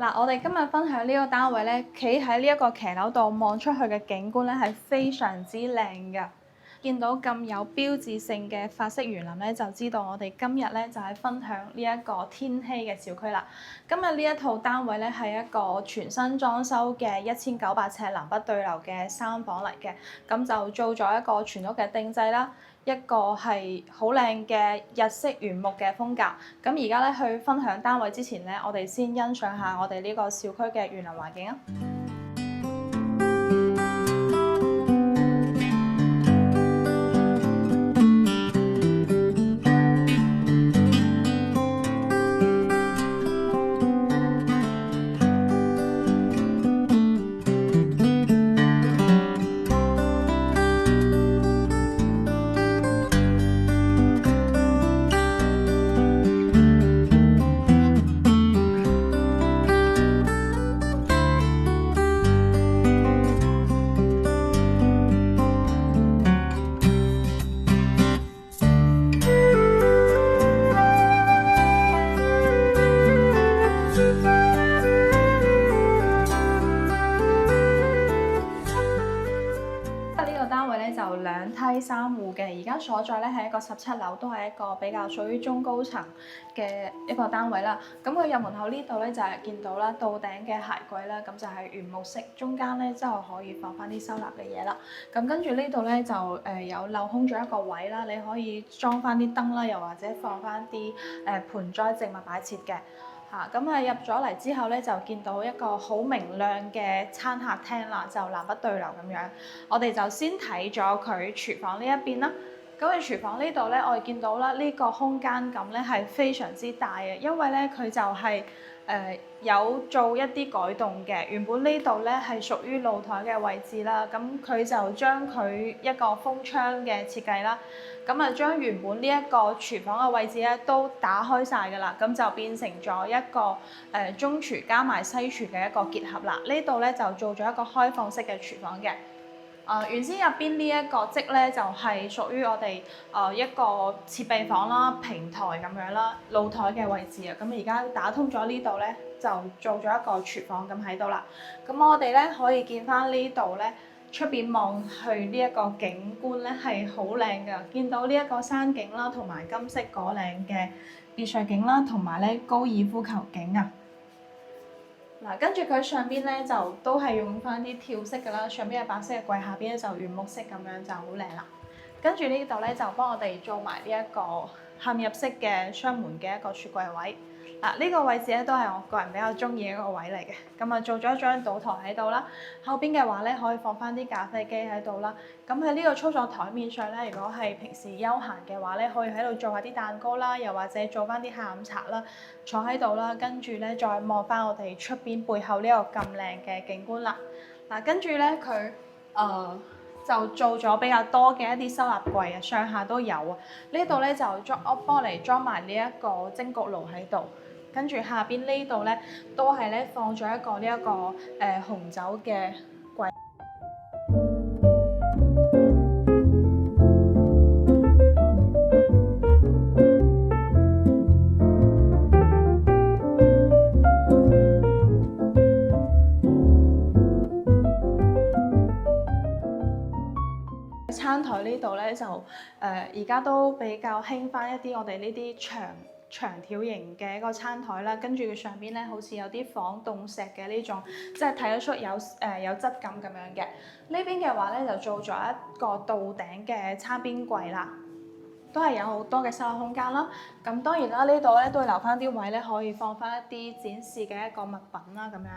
嗱，我哋今日分享呢個單位咧，企喺呢一個騎樓度望出去嘅景觀咧，係非常之靚㗎。見到咁有標誌性嘅法式園林咧，就知道我哋今日咧就係分享呢一個天禧嘅小區啦。今日呢一套單位咧係一個全新裝修嘅1900尺南北對流嘅3房嚟嘅，咁就做咗一個全屋嘅定製啦。一個係好靚嘅日式原木嘅風格。咁而家咧去分享單位之前咧，我哋先欣賞下我哋呢個小區嘅園林環境啊。就2梯3戶嘅，而家所在咧係一個17樓，都係一個比較屬於中高層嘅一個單位啦。咁佢入門口呢度咧就係見到啦，到頂嘅鞋櫃啦，咁就係原木色，中間咧之後可以放翻啲收納嘅嘢啦。咁跟住呢度咧就有鏤空咗一個位啦，你可以裝翻啲燈啦，又或者放翻啲盆栽植物擺設嘅。咁入咗嚟之後咧，就見到一個好明亮嘅餐客廳啦，就南北對流咁樣。我哋就先睇咗佢廚房呢一邊啦。咁喺廚房呢度咧，我哋見到啦，呢個空間感咧係非常之大嘅，因為咧佢就係有做一啲改動嘅。原本呢度咧係屬於露台嘅位置啦，咁佢就將佢一個封窗嘅設計啦，咁啊將原本呢一個廚房嘅位置咧都打開晒㗎啦，咁就變成咗一個中廚加埋西廚嘅一個結合啦。呢度咧就做咗一個開放式嘅廚房嘅。原先入邊呢一個則咧就係屬於我哋一個設備房啦、平台咁樣啦、露台嘅位置啊。咁而家打通咗呢度咧，就做咗一個廚房咁喺度啦。咁我哋咧可以見翻呢度咧，出邊望去呢一個景觀咧係好靚㗎，見到呢一個山景啦，同埋金色果嶺嘅別墅景啦，同埋咧高爾夫球景啊。嗱，跟住佢上邊咧就都係用翻啲跳色㗎啦，上邊係白色嘅櫃，下邊咧就原木色咁樣就好靚啦。跟住呢度咧就幫我哋做埋呢一個嵌入式嘅雙門嘅一個雪櫃位。呢個位置咧都係我個人比較中意嘅一個位嚟嘅。咁啊做咗一張賭台喺度啦，後邊嘅話咧可以放翻啲咖啡機喺度啦。咁喺呢個操作台面上咧，如果係平時休閒嘅話咧，可以喺度做下啲蛋糕啦，又或者做翻啲下午茶啦，坐喺度啦，跟住咧再望翻我哋出邊背後呢個咁靚嘅景觀啦。跟住咧佢就做咗比較多嘅一啲收納櫃啊，上下都有啊。呢度咧就幫我嚟裝埋呢一個蒸焗爐喺度。跟住下邊呢度咧，都係咧放咗一個紅酒嘅櫃。餐台呢度咧就而家都比較興翻一啲我哋呢啲長條形嘅一個餐台啦，跟住佢上邊咧好似有啲仿凍石嘅呢種，即係睇得出有質感咁樣嘅。呢邊嘅話咧就做咗一個到頂嘅餐邊櫃啦，都係有好多嘅收納空間啦。咁當然啦，呢度咧都會留翻啲位咧，可以放翻一啲展示嘅一個物品啦咁樣。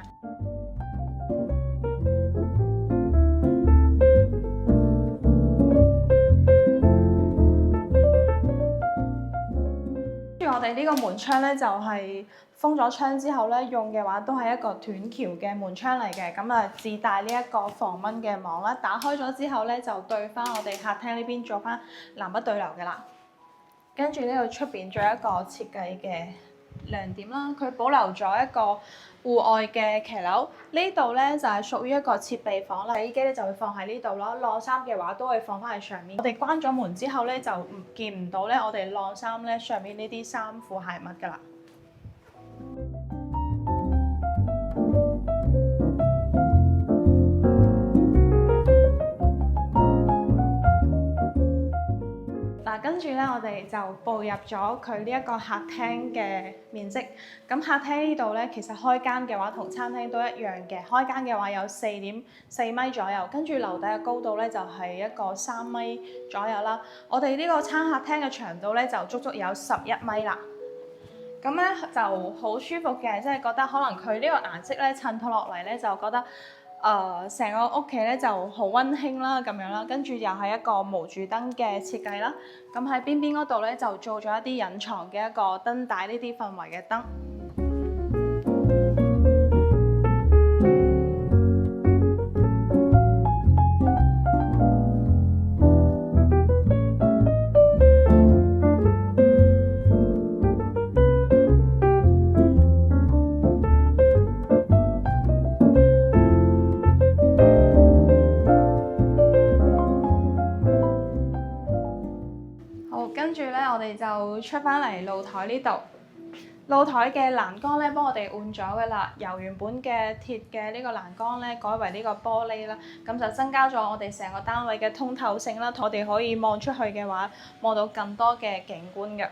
我哋呢個門窗咧就係封咗窗之後咧，用嘅話都係一個短橋嘅門窗嚟嘅，咁啊自帶呢一個防蚊嘅網啦。打開咗之後咧，就對翻我哋客廳呢邊做翻南北對流嘅啦。跟住呢度出邊仲有一個設計嘅亮點啦，佢保留咗一個戶外嘅騎樓。呢度咧就係屬於一個設備房啦，洗衣機咧就會放喺呢度啦，晾衫嘅話都會放翻喺上面。我哋關咗門之後咧就見唔到咧我哋晾衫咧上面呢啲衫褲鞋襪㗎啦。跟住咧，我哋就步入咗佢呢一個客廳嘅面積。咁客廳呢度咧，其實開間嘅話同餐廳都一樣嘅。開間嘅話有4.4米左右，跟住樓底嘅高度咧就係一個3米左右啦。我哋呢個餐客廳嘅長度咧就足足有11米啦。咁咧就好舒服嘅，即係覺得可能佢呢個顏色咧襯托落嚟咧，就覺得成個屋企咧就好溫馨啦咁樣啦，跟住又係一個無柱燈嘅設計啦。咁喺邊邊嗰度咧就做咗一啲隱藏嘅一個燈帶呢啲氛圍嘅燈。跟住咧，我哋就出翻嚟露台呢度。露台嘅欄杆咧，幫我哋換咗噶啦，由原本嘅鐵嘅呢個欄杆咧，改為呢個玻璃啦。咁就增加咗我哋成個單位嘅通透性啦，我哋可以望出去嘅話，望到更多嘅景觀嘅。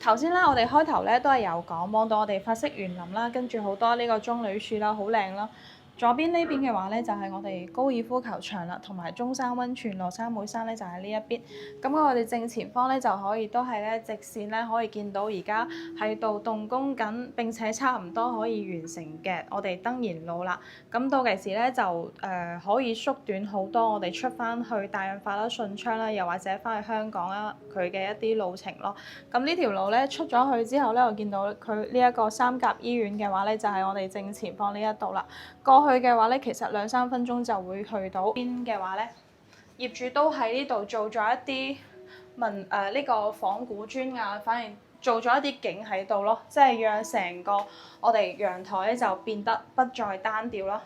頭先咧，我哋開頭咧都係有講，望到我哋法式園林啦，跟住好多呢個棕櫚樹啦，好靚啦。左邊呢邊嘅話咧，就係我哋高爾夫球場啦，同埋中山溫泉、羅山妹山咧就喺呢一邊。咁我哋正前方咧就可以都係咧直線咧可以見到而家喺度動工緊，並且差唔多可以完成嘅我哋登賢路啦。咁到期時咧就可以縮短好多我哋出翻去大潤發啦、順昌啦，又或者翻去香港啦佢嘅一啲路程咯。咁呢條路咧出咗去之後咧，我見到佢呢一個三甲醫院嘅話咧，就係我哋正前方呢一度啦。過去嘅話咧，其實2-3分鐘就會去到。邊嘅話咧，業主都喺呢度做咗一啲呢個仿古磚啊，反而做咗一啲景喺度咯，即係讓成個我哋陽台咧就變得不再單調咯。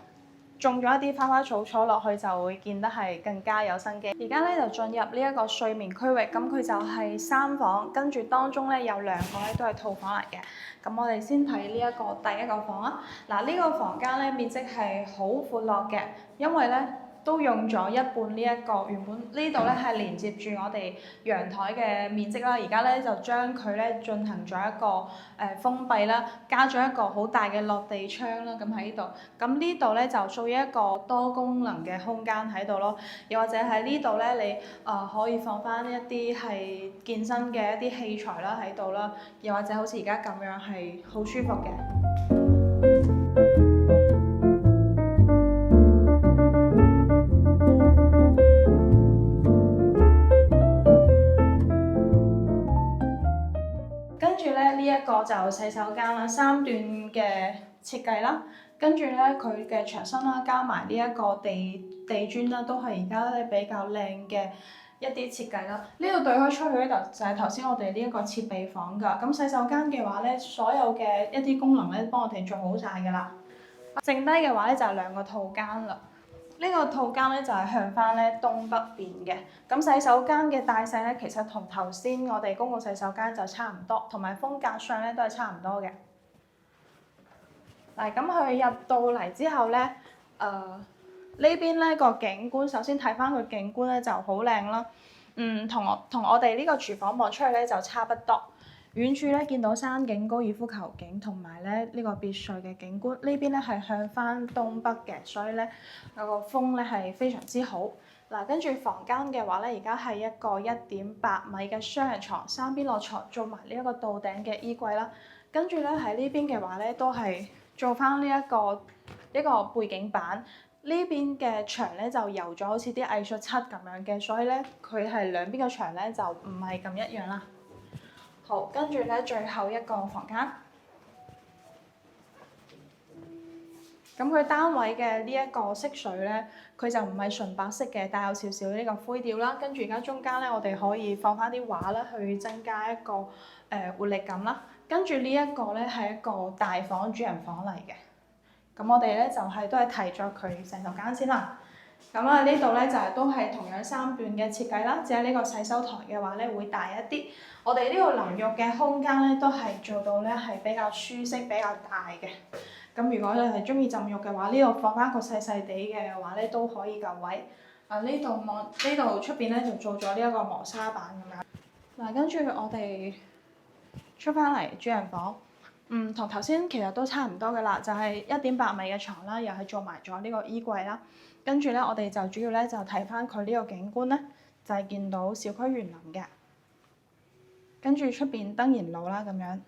種咗一啲花花草草落去，就會見得係更加有生機。而家咧就進入呢一個睡眠區域，咁佢就係3房，跟住當中咧有2個咧都係套房嚟嘅。咁我哋先睇呢一個第一個房啊。嗱，呢個房間咧面積係好闊落嘅，因為咧都用咗一半呢一個原本呢度咧係連接住我哋陽台嘅面積啦，而家咧就將佢咧進行咗一個封閉啦，加咗一個好大嘅落地窗啦，咁喺呢度。咁呢度咧就屬於一個多功能嘅空間喺度咯，又或者喺呢度咧你可以放翻一啲係健身嘅一啲器材啦喺度啦，又或者好似而家咁樣係好舒服嘅。呢一個就洗手間啦，3段嘅設計啦，跟住咧佢嘅牆身啦，加埋呢一個地磚啦，都係而家咧比較靚嘅一啲設計啦。呢度對開出去咧就係頭先我哋呢一個設備房㗎。咁洗手間嘅話咧，所有嘅一啲功能咧幫我哋做好晒㗎啦。剩低嘅話咧就係2個套間啦。呢個套間咧就係向翻咧東北邊嘅，咁洗手間嘅大細咧其實同頭先我哋公共洗手間就差唔多，同埋風格上咧都係差唔多嘅。嗱，咁佢入到嚟之後咧，呢邊咧個景觀，首先睇翻佢景觀咧就好靚啦。同我哋呢個廚房望出去咧就差不多。遠處咧見到山景、高爾夫球景同埋咧呢個別墅嘅景觀，呢邊咧係向翻東北嘅，所以咧有個風咧係非常之好。嗱，跟住房間嘅話咧，而家係一個1.8米嘅雙人床，3邊落床做埋呢一個到頂嘅衣櫃啦。跟住咧喺呢邊嘅話咧，都係做翻呢一個背景板。呢邊嘅牆咧就油咗好似啲藝術漆咁樣嘅，所以咧佢係兩邊嘅牆咧就唔係咁一樣啦。好，跟住咧最後一個房間，咁佢單位嘅呢一個色水咧，佢就唔係純白色嘅，帶有少少呢個灰調啦。跟住而家中間咧，我哋可以放翻啲畫啦，去增加一個活力感啦。跟住呢一個咧係一個大房主人房嚟嘅，咁我哋咧就係都係睇咗佢洗手間先啦。咁啊呢度咧就係都係同樣3段嘅設計啦，只係呢個洗手台嘅話咧會大一啲。我哋呢個淋浴嘅空間咧都係做到咧係比較舒適、比較大嘅。咁如果你係中意浸浴嘅話，呢度放翻個細細地嘅話咧都可以夠位。呢度出邊咧就做咗呢一個磨砂板咁樣。嗱，跟住我哋出翻嚟主人房，同頭先其實都差唔多嘅啦，就係1.8米嘅床啦，又係做埋咗呢個衣櫃啦。跟住咧，我哋就主要咧就睇翻佢呢個景觀咧，就係見到小區園林嘅。跟住出邊登賢路啦咁樣。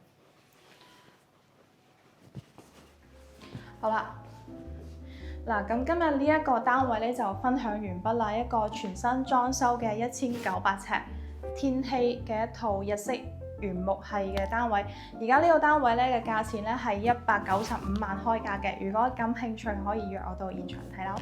好啦。嗱，咁今日呢一個單位咧就分享完畢啦，一個全新裝修嘅1900尺天禧嘅一套日式原木系嘅單位。而家呢個單位咧嘅價錢咧係195萬開價嘅，如果感興趣可以約我到現場睇樓。